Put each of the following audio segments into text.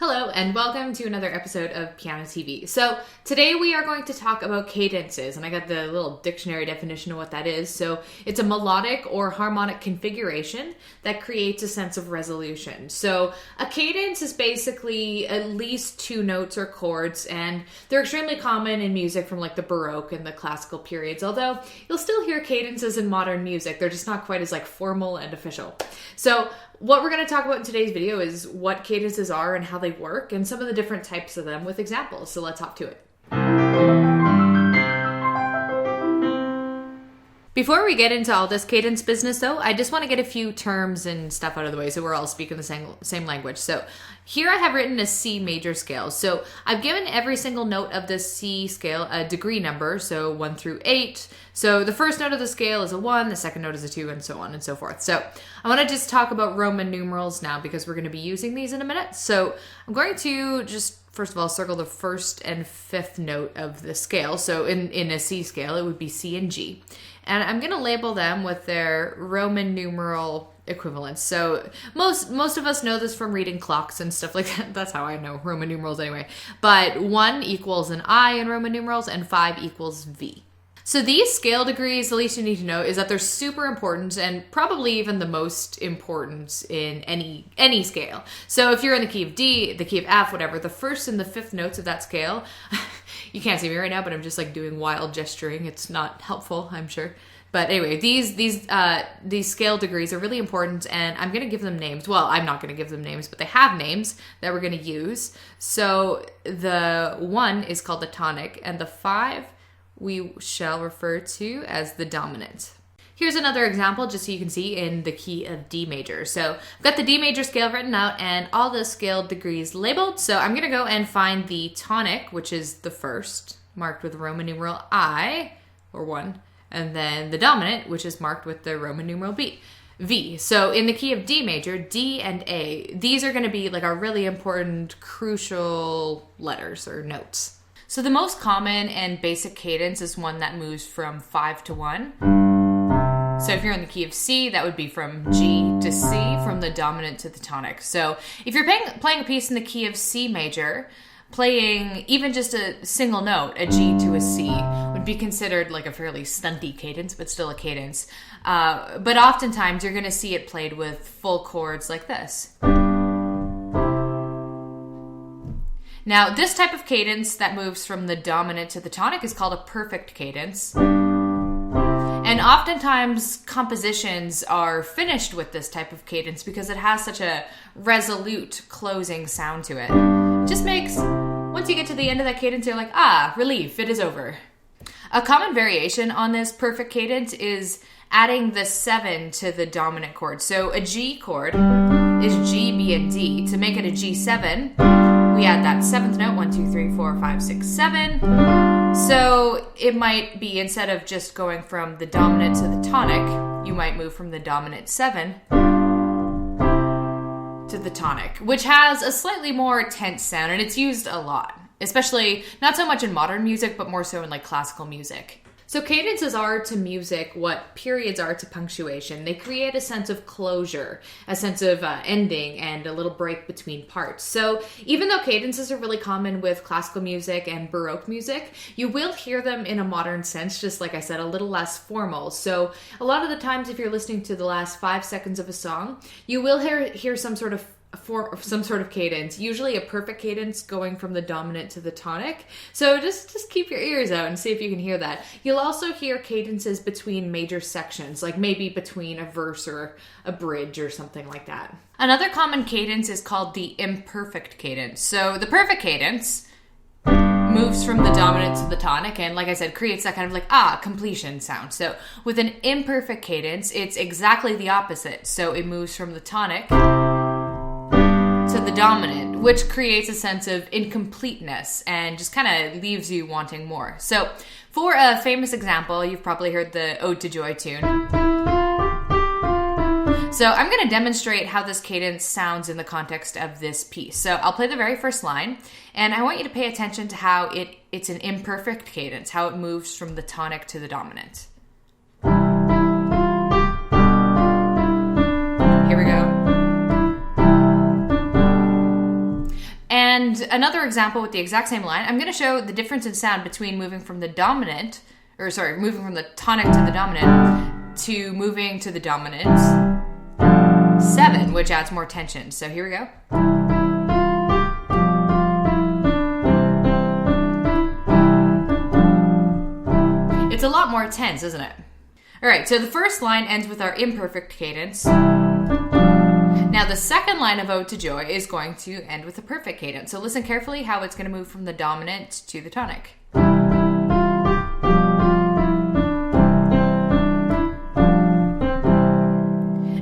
Hello and welcome to another episode of pianoTV. So today we are going to talk about cadences, and I got the little dictionary definition of what that is. So it's a melodic or harmonic configuration that creates a sense of resolution. So a cadence is basically at least two notes or chords, and they're extremely common in music from like the Baroque and the classical periods, although you'll still hear cadences in modern music. They're just not quite as like formal and official. So what we're going to talk about in today's video is what cadences are and how they work and some of the different types of them with examples. So let's hop to it. Before we get into all this cadence business though, I just want to get a few terms and stuff out of the way so we're all speaking the same language. So here I have written a C major scale. So I've given every single note of this C scale a degree number, so 1 through 8. So the first note of the scale is a 1, the second note is a 2, and so on and so forth. So I want to just talk about Roman numerals now because we're going to be using these in a minute. So I'm going to just first of all circle the first and fifth note of the scale. So in a C scale, it would be C and G. And I'm going to label them with their Roman numeral equivalents. So most of us know this from reading clocks and stuff like that. That's how I know Roman numerals anyway. But 1 equals an I in Roman numerals and 5 equals V. So these scale degrees, the least you need to know is that they're super important and probably even the most important in any scale. So if you're in the key of D, the key of F, whatever, the first and the fifth notes of that scale, you can't see me right now, but I'm just like doing wild gesturing. It's not helpful, I'm sure. But anyway, these scale degrees are really important, and I'm going to give them names. Well, I'm not going to give them names, but they have names that we're going to use. So the 1 is called the tonic, and the 5 we shall refer to as the dominant. Here's another example just so you can see in the key of D major. So I've got the D major scale written out and all the scale degrees labeled. So I'm going to go and find the tonic, which is the first, marked with Roman numeral I, or 1, and then the dominant, which is marked with the Roman numeral V. So in the key of D major, D and A, these are going to be like our really important, crucial letters or notes. So the most common and basic cadence is one that moves from 5 to 1. So if you're in the key of C, that would be from G to C, from the dominant to the tonic. So if you're playing a piece in the key of C major, playing even just a single note, a G to a C, would be considered like a fairly stunty cadence, but still a cadence. But oftentimes you're going to see it played with full chords like this. Now, this type of cadence that moves from the dominant to the tonic is called a perfect cadence. And oftentimes, compositions are finished with this type of cadence because it has such a resolute closing sound to it. It just makes, once you get to the end of that cadence, you're like, relief, it is over. A common variation on this perfect cadence is adding the 7 to the dominant chord. So a G chord is G, B, and D. To make it a G7, we add that 7th note, 1, 2, 3, 4, 5, 6, 7. So it might be, instead of just going from the dominant to the tonic, you might move from the dominant 7 to the tonic, which has a slightly more tense sound, and it's used a lot, especially not so much in modern music, but more so in like classical music. So cadences are to music what periods are to punctuation. They create a sense of closure, a sense of ending, and a little break between parts. So even though cadences are really common with classical music and Baroque music, you will hear them in a modern sense, just like I said, a little less formal. So a lot of the times if you're listening to the last 5 seconds of a song, you will hear some sort of cadence, usually a perfect cadence going from the dominant to the tonic. So just keep your ears out and see if you can hear that. You'll also hear cadences between major sections, like maybe between a verse or a bridge or something like that. Another common cadence is called the imperfect cadence. So the perfect cadence moves from the dominant to the tonic and, like I said, creates that kind of like completion sound. So with an imperfect cadence, it's exactly the opposite. So it moves from the tonic to the dominant, which creates a sense of incompleteness and just kind of leaves you wanting more. So for a famous example, you've probably heard the Ode to Joy tune. So I'm going to demonstrate how this cadence sounds in the context of this piece. So I'll play the very first line, and I want you to pay attention to how it's an imperfect cadence, how it moves from the tonic to the dominant. Here we go. And another example with the exact same line, I'm going to show the difference in sound between moving from the tonic to the dominant to moving to the dominant 7, which adds more tension. So here we go. It's a lot more tense, isn't it? All right, so the first line ends with our imperfect cadence. Now the second line of Ode to Joy is going to end with a perfect cadence. So listen carefully how it's going to move from the dominant to the tonic.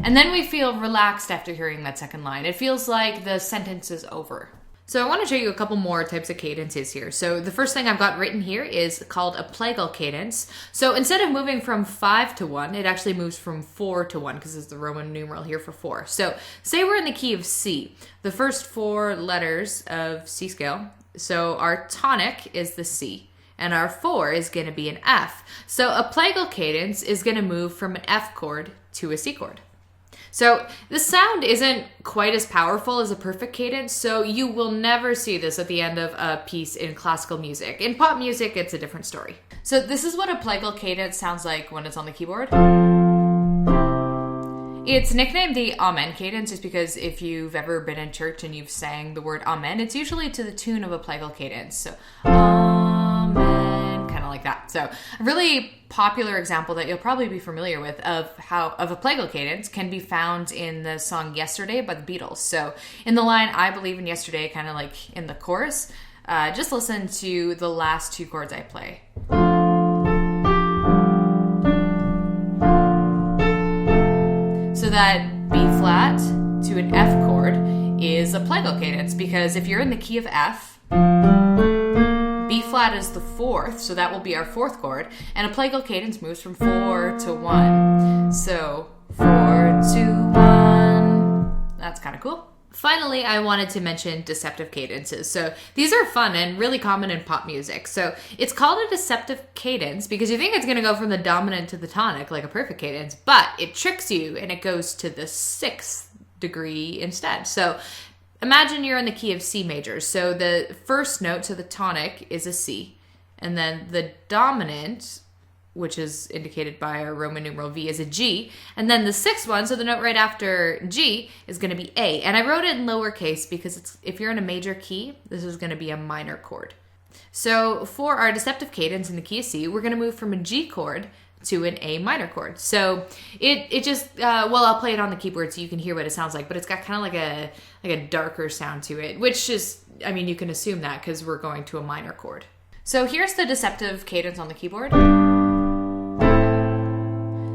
And then we feel relaxed after hearing that second line. It feels like the sentence is over. So I want to show you a couple more types of cadences here. So the first thing I've got written here is called a plagal cadence. So instead of moving from 5 to 1, it actually moves from 4 to 1 because it's the Roman numeral here for 4. So say we're in the key of C, the first 4 letters of C scale. So our tonic is the C, and our 4 is going to be an F. So a plagal cadence is going to move from an F chord to a C chord. So the sound isn't quite as powerful as a perfect cadence, so you will never see this at the end of a piece in classical music. In pop music, it's a different story. So this is what a plagal cadence sounds like when it's on the keyboard. It's nicknamed the Amen cadence just because if you've ever been in church and you've sang the word Amen, it's usually to the tune of a plagal cadence. So Amen, kind of like that. So a really popular example that you'll probably be familiar with of a plagal cadence can be found in the song Yesterday by the Beatles. So in the line, I believe in yesterday, kind of like in the chorus, just listen to the last 2 chords I play. So that B flat to an F chord is a plagal cadence because if you're in the key of F, B flat is the 4th, so that will be our 4th chord, and a plagal cadence moves from 4 to 1. So 4 to 1. That's kind of cool. Finally, I wanted to mention deceptive cadences. So these are fun and really common in pop music. So it's called a deceptive cadence because you think it's going to go from the dominant to the tonic like a perfect cadence, but it tricks you and it goes to the 6th degree instead. So imagine you're in the key of C major. So the first note, so the tonic, is a C. And then the dominant, which is indicated by our Roman numeral V, is a G. And then the 6th one, so the note right after G, is going to be A. And I wrote it in lowercase because if you're in a major key, this is going to be a minor chord. So for our deceptive cadence in the key of C, we're going to move from a G chord to an A minor chord. So it just, I'll play it on the keyboard so you can hear what it sounds like, but it's got kind of like a darker sound to it, which is, I mean, you can assume that because we're going to a minor chord. So here's the deceptive cadence on the keyboard.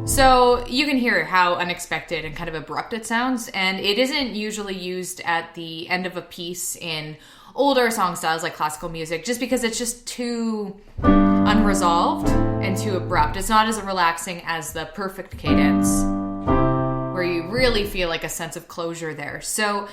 So you can hear how unexpected and kind of abrupt it sounds, and it isn't usually used at the end of a piece in older song styles like classical music, just because it's just too unresolved and too abrupt. It's not as relaxing as the perfect cadence, where you really feel like a sense of closure there. So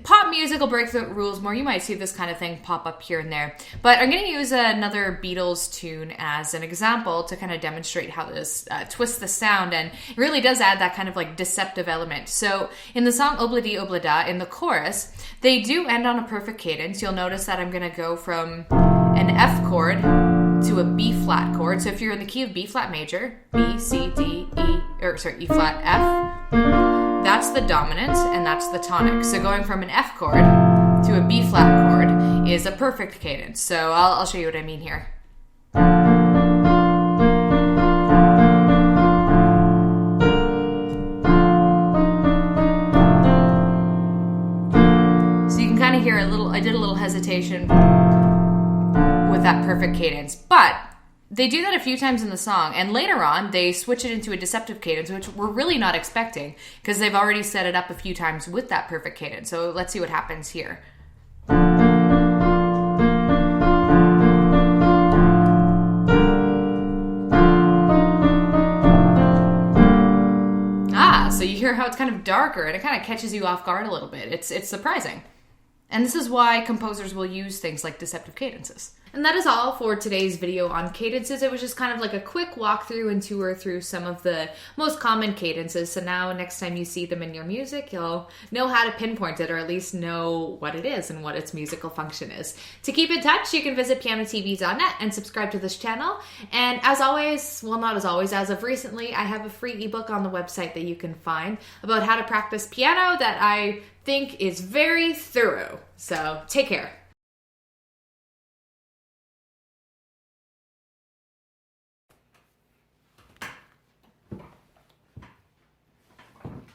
pop music will break the rules more. You might see this kind of thing pop up here and there. But I'm going to use another Beatles tune as an example to kind of demonstrate how this twists the sound, and it really does add that kind of like deceptive element. So in the song Obladi Oblada, in the chorus, they do end on a perfect cadence. You'll notice that I'm going to go from an F chord to a B flat chord. So if you're in the key of B flat major, B, C, D, E flat, F, that's the dominant and that's the tonic. So going from an F chord to a B flat chord is a perfect cadence. So I'll show you what I mean here. So you can kind of hear I did a little hesitation with that perfect cadence, but they do that a few times in the song, and later on they switch it into a deceptive cadence, which we're really not expecting because they've already set it up a few times with that perfect cadence. So let's see what happens here. So you hear how it's kind of darker and it kind of catches you off guard a little bit. It's surprising. And this is why composers will use things like deceptive cadences. And that is all for today's video on cadences. It was just kind of like a quick walkthrough and tour through some of the most common cadences. So now next time you see them in your music, you'll know how to pinpoint it, or at least know what it is and what its musical function is. To keep in touch, you can visit pianotv.net and subscribe to this channel. And as always, well, not as always, as of recently, I have a free ebook on the website that you can find about how to practice piano that I think is very thorough. So take care.